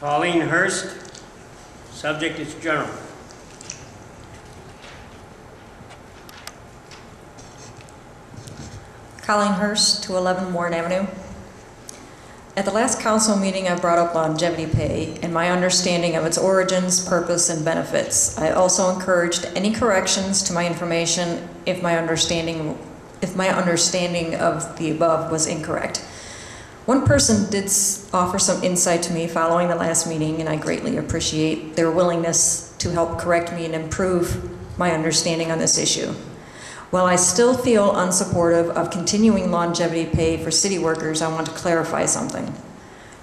Colleen Hurst. Subject is general. Colleen Hurst, 211 Warren Avenue. At the last council meeting, I brought up longevity pay and my understanding of its origins, purpose, and benefits. I also encouraged any corrections to my information if my understanding of the above was incorrect. One person did offer some insight to me following the last meeting, and I greatly appreciate their willingness to help correct me and improve my understanding on this issue. While I still feel unsupportive of continuing longevity pay for city workers, I want to clarify something.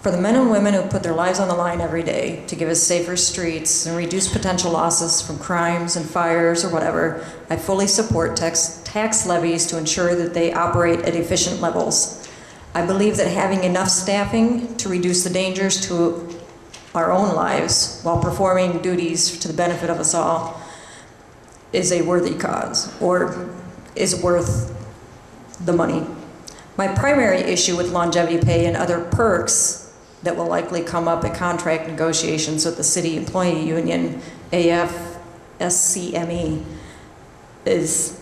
For the men and women who put their lives on the line every day to give us safer streets and reduce potential losses from crimes and fires or whatever, I fully support tax levies to ensure that they operate at efficient levels. I believe that having enough staffing to reduce the dangers to our own lives while performing duties to the benefit of us all is a worthy cause, or is worth the money. My primary issue with longevity pay and other perks that will likely come up at contract negotiations with the City Employee Union, AFSCME, is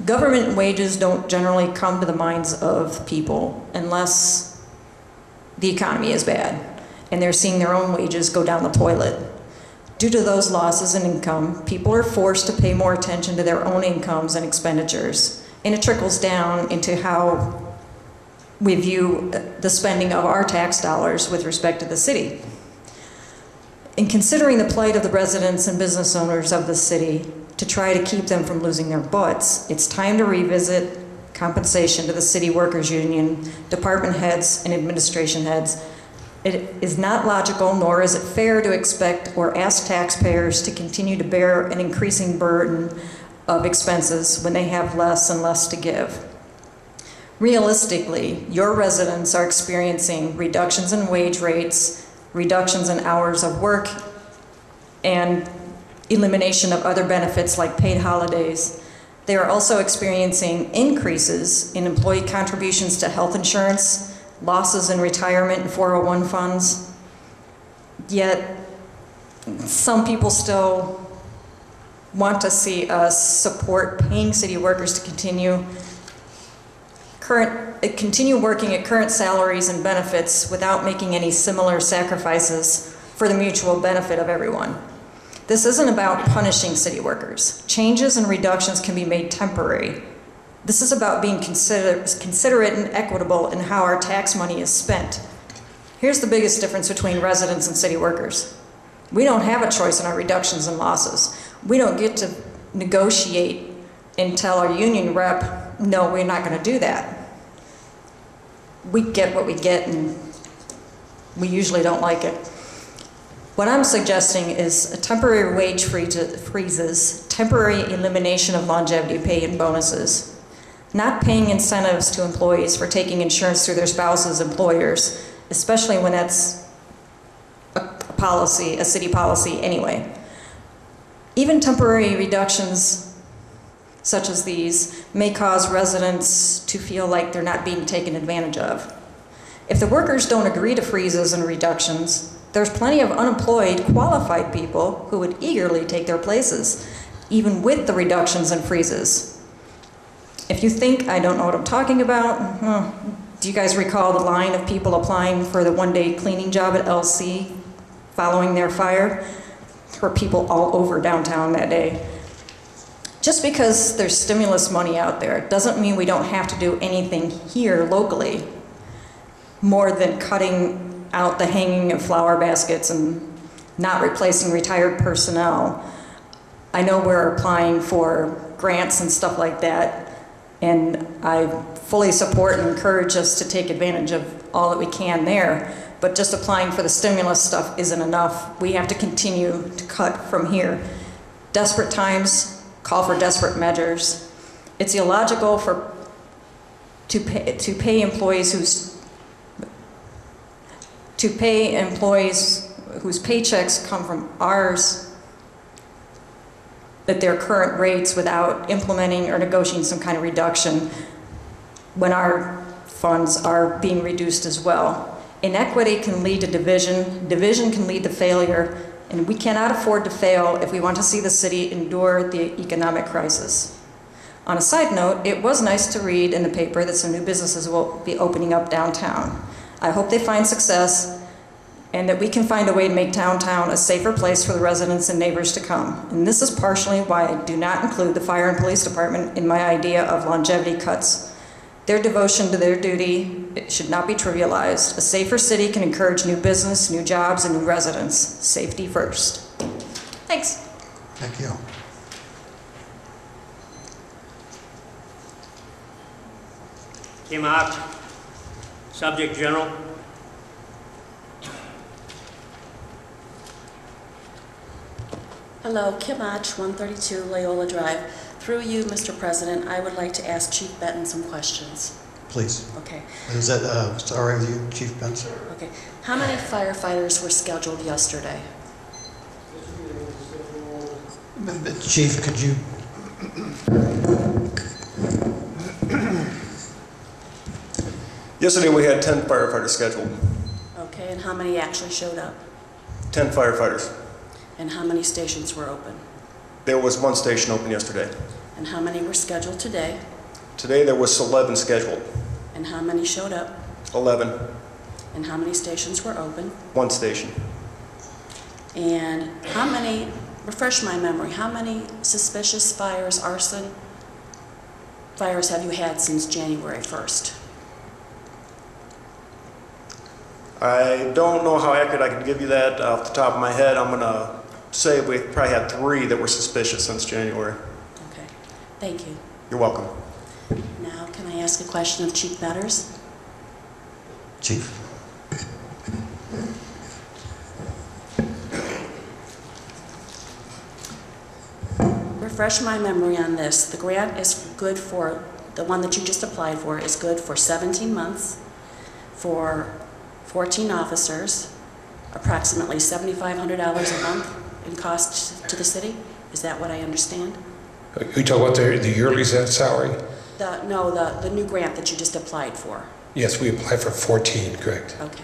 government wages don't generally come to the minds of people unless the economy is bad and they're seeing their own wages go down the toilet. Due to those losses in income, people are forced to pay more attention to their own incomes and expenditures, and it trickles down into how we view the spending of our tax dollars with respect to the city. In considering the plight of the residents and business owners of the city to try to keep them from losing their butts, it's time to revisit compensation to the City Workers Union, department heads, and administration heads. It is not logical, nor is it fair to expect or ask taxpayers to continue to bear an increasing burden of expenses when they have less and less to give. Realistically, your residents are experiencing reductions in wage rates, reductions in hours of work, and elimination of other benefits like paid holidays. They are also experiencing increases in employee contributions to health insurance, losses in retirement and 401 funds. Yet, some people still want to see us support paying city workers to continue working at current salaries and benefits without making any similar sacrifices for the mutual benefit of everyone. This isn't about punishing city workers. Changes and reductions can be made temporary. This is about being considerate and equitable in how our tax money is spent. Here's the biggest difference between residents and city workers. We don't have a choice in our reductions and losses. We don't get to negotiate and tell our union rep, no, we're not going to do that. We get what we get, and we usually don't like it. What I'm suggesting is a temporary wage freezes, temporary elimination of longevity pay and bonuses, not paying incentives to employees for taking insurance through their spouses' employers, especially when that's a city policy anyway. Even temporary reductions such as these may cause residents to feel like they're not being taken advantage of. If the workers don't agree to freezes and reductions, there's plenty of unemployed, qualified people who would eagerly take their places, even with the reductions and freezes. If you think I don't know what I'm talking about, do you guys recall the line of people applying for the one-day cleaning job at LC following their fire? There were people all over downtown that day. Just because there's stimulus money out there doesn't mean we don't have to do anything here locally more than cutting out the hanging of flower baskets and not replacing retired personnel. I know we're applying for grants and stuff like that, and I fully support and encourage us to take advantage of all that we can there, but just applying for the stimulus stuff isn't enough. We have to continue to cut from here. Desperate times call for desperate measures. It's illogical to pay employees whose paychecks come from ours at their current rates without implementing or negotiating some kind of reduction when our funds are being reduced as well. Inequity can lead to division, division can lead to failure, and we cannot afford to fail if we want to see the city endure the economic crisis. On a side note, it was nice to read in the paper that some new businesses will be opening up downtown. I hope they find success and that we can find a way to make downtown a safer place for the residents and neighbors to come. And this is partially why I do not include the fire and police department in my idea of longevity cuts. Their devotion to their duty should not be trivialized. A safer city can encourage new business, new jobs, and new residents. Safety first. Thanks. Thank you. Kim Ott, subject general. Hello, Kim Ott, 132 Loyola Drive. Through you, Mr. President, I would like to ask Chief Benton some questions. Please. Okay. Is that all right with you, Chief Benson? Okay. How many firefighters were scheduled yesterday? Chief, could you? Yesterday we had 10 firefighters scheduled. Okay, and how many actually showed up? 10 firefighters. And how many stations were open? There was one station open yesterday. And how many were scheduled today? Today there was 11 scheduled. And how many showed up? 11. And how many stations were open? One station. And how many, refresh my memory, how many suspicious fires, arson fires have you had since January 1st? I don't know how accurate I can give you that off the top of my head. I'm going to say we probably had 3 that were suspicious since January. Okay, thank you. You're welcome. Now, can I ask a question of Chief Betters? Chief. Refresh my memory on this. The grant is good for, the one that you just applied for is good for 17 months, for 14 officers, approximately $7,500 a month in cost to the city. Is that what I understand? You talk about the yearly salary? No, the new grant that you just applied for. Yes, we applied for 14, correct. Okay.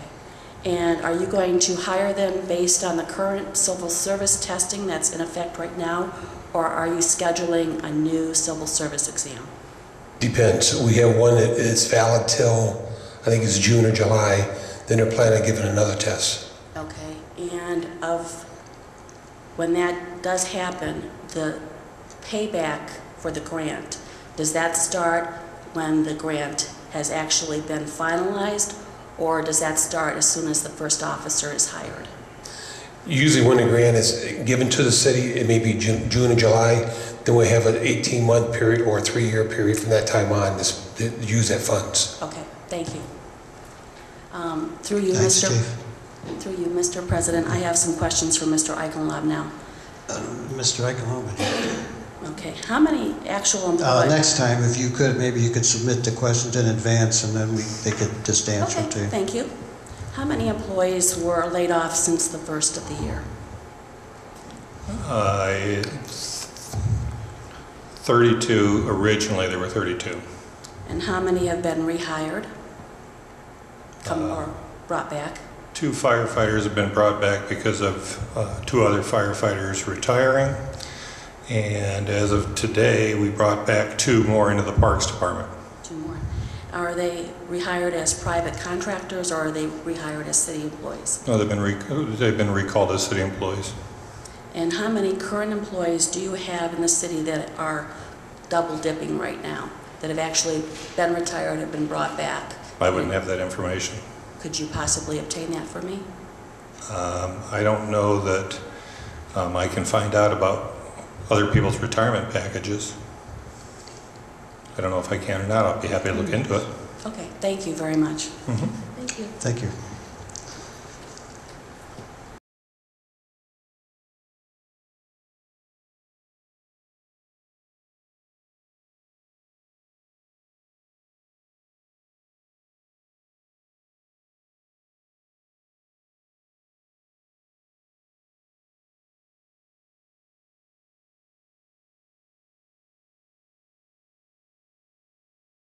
And are you going to hire them based on the current civil service testing that's in effect right now, or are you scheduling a new civil service exam? Depends. We have one that is valid till, I think it's June or July. Then they're planning on giving another test. Okay. And when that does happen, the payback for the grant, does that start when the grant has actually been finalized, or does that start as soon as the first officer is hired? Usually when the grant is given to the city, it may be June or July. Then we have an 18-month period or a 3-year period from that time on to use that funds. Okay, thank you. Through you, Thanks, Chief. Through you, Mr. President, I have some questions for Mr. Eichenlob now. Mr. Eichenlob. Okay, how many actual employees? Next time, if you could, maybe you could submit the questions in advance, and then they could just answer them to you. Thank you. How many employees were laid off since the first of the year? 32. Originally, there were 32. And how many have been rehired? Or brought back? 2 firefighters have been brought back because of 2 other firefighters retiring. And as of today, we brought back 2 more into the Parks Department. 2 more. Are they rehired as private contractors, or are they rehired as city employees? No, they've been recalled as city employees. And how many current employees do you have in the city that are double dipping right now, that have actually been retired, have been brought back? I wouldn't have that information. Could you possibly obtain that for me? I don't know that I can find out about other people's retirement packages. I don't know if I can or not. I'll be happy to look into it. Okay, thank you very much. Mm-hmm. Thank you. Thank you.